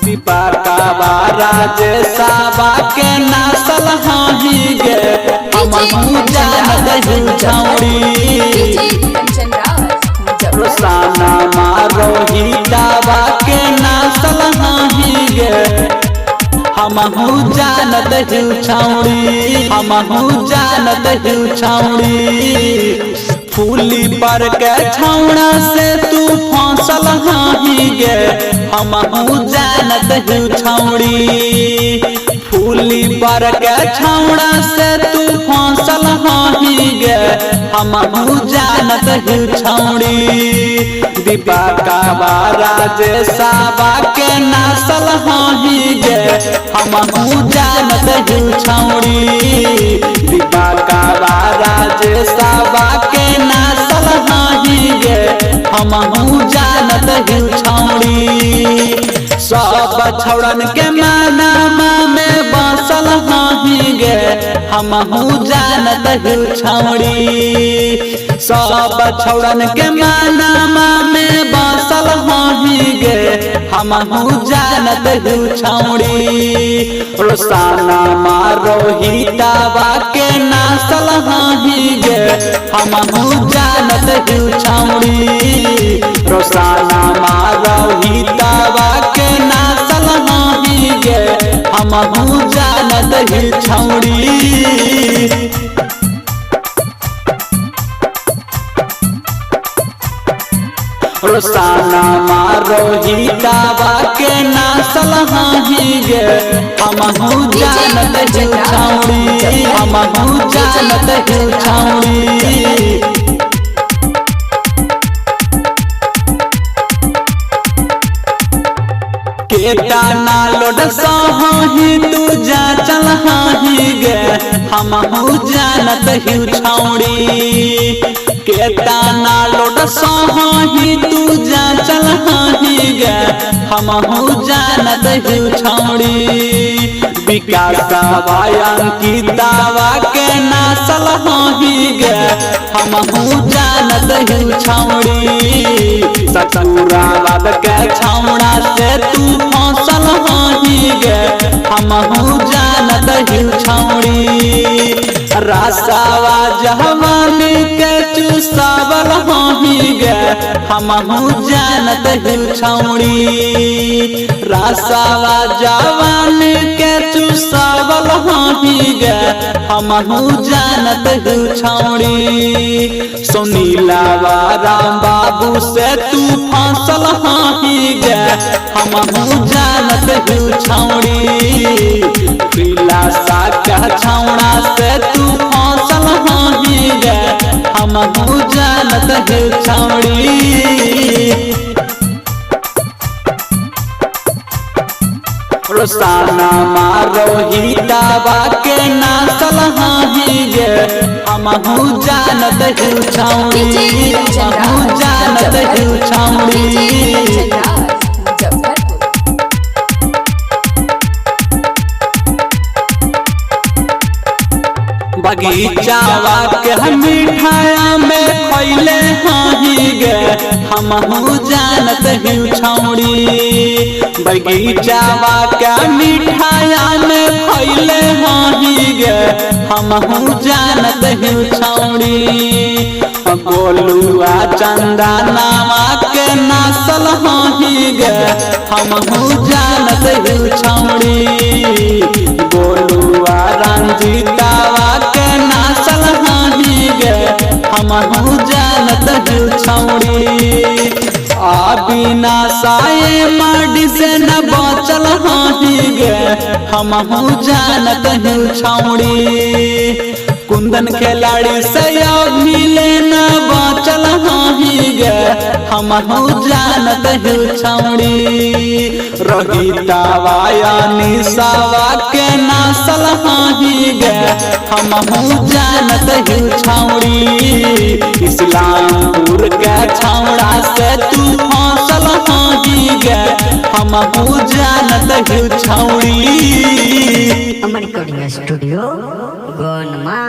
दीपकवा राजेशवा के नासल हाही गे हमहू जानत हूँ छौड़ी रोसाना रोहितवा के नासल हाही गे हमहू जानत हूँ छौड़ी हमहू जानत हूँ छौड़ी फूली पर के छौड़ा से तू फसल हाही गे हमहू जानत हूँ छौड़ी फूली पर के छौड़ा से तू फसल हाही गे हमहू जानत हूँ छौड़ी दीपकवा राजेशवा के नासल हाही गे हमहू जानत हूँ छौड़ी दीपकवा राजेशवा के नासल हाही गे हमहू जानत हूँ छौड़ी सब छौड़न के मानामा में बसल हाही गे हमहू जानत हूँ छौड़ी सब छौड़न के मानामा में बसल हाही गे हमहू जानत हूँ छौड़ी रोसाना रोहितवा के नासल हाही गे हमहू जानत हूँ छौड़ी रोसाना रोहितवा के नासल हाही गे हमहू जानत हूँ छौड़ी रोसाना रोहितवा के नासल हाही गे हमहू जानत हूँ छौड़ी हमहू जानत हूँ छौड़ी केटा नालोड सही तू जा चल हाही गे हमहू जानत हूँ छौड़ी केटा नालोड सही तू जा चल हाही गे हमहू जानत हूँ छौड़ी विकासवा अंकितवा के नासल हाही गे हमहू जानत हूँ छौड़ी ससुराबाद के छौड़ा से तू फसल हाही गे हमहू जानत हूँ छौड़ी रसावा जवानी के चूसावल हाही गे हमहू जानत हूँ छौड़ी रसावा जवानी के चूसावल हाही गे हमहू जानत हूँ छौड़ी सुनीलावा राम बाबू से तू फसल हाही गे हमहू जानत हूँ छौड़ी पिलासा का छौड़ा से तू फसल हाही गे हमहू जानत हूँ छौड़ी रोसाना रोहितवा के नासल हाही गे हमहू जानत हूँ छौड़ी हमहू जानत हूँ छौड़ी बगीचावा के मिठाया में खैले हाही गे हमहू जानत हूँ छौड़ी बगीचावा के मिठाया में खैले हाही गे हमहू जानत हूँ छौड़ी गोलुआ चंदनावा के नासल हाही गे हमहू जानत हूँ छौड़ी गोलुआ रंजीतावा के नासल हाही गे हमहू जानत हूँ छौड़ी बिना साए माटी से न बचल हाही गे हमहू जानत हूँ छौड़ी कुंदन खिलाड़ी से मिले न बचल हाही गे हमहू जानत हूँ छौड़ी रोहितवा निशावा के नासल हाही गे हमहू जानत हूँ छौड़ी इस्लामपुर के छौड़ा से तू फसल हाही गे हमहू जानत हूँ छौड़ी अमर रिकॉर्डिंग स्टूडियो गोनमा।